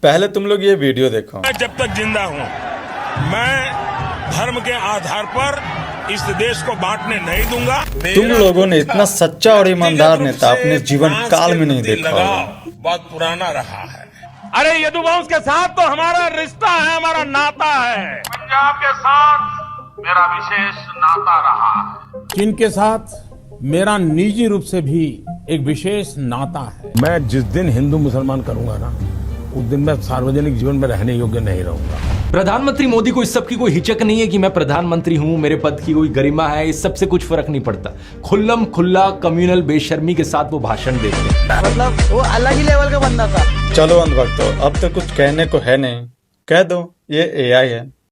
पहले तुम लोग ये वीडियो देखो। मैं जब तक जिंदा हूं, मैं धर्म के आधार पर इस देश को बांटने नहीं दूंगा। तुम लोगों ने इतना सच्चा और ईमानदार नेता अपने जीवन काल में नहीं देखा होगा। बहुत पुराना रहा है। अरे यदुवंश के साथ तो हमारा रिश्ता है, हमारा नाता है। पंजाब के साथ मेरा विशेष नाता रहा है। चीन के साथ मेरा निजी रूप से भी एक विशेष नाता है। मैं जिस दिन हिंदू मुसलमान करूंगा ना, उस दिन मैं सार्वजनिक जीवन में रहने योग्य नहीं रहूंगा। प्रधानमंत्री मोदी को इस सब की कोई हिचक नहीं है कि मैं प्रधानमंत्री हूं, मेरे पद की कोई गरिमा है, इस सब से कुछ फर्क नहीं पड़ता। खुल्लम खुल्ला कम्युनल बेशर्मी के साथ वो भाषण देते हैं। मतलब वो अलग ही लेवल का बंदा था। चलो अंधभक्तों, अब तो कुछ कहने को है नहीं, कह दो ये AI है।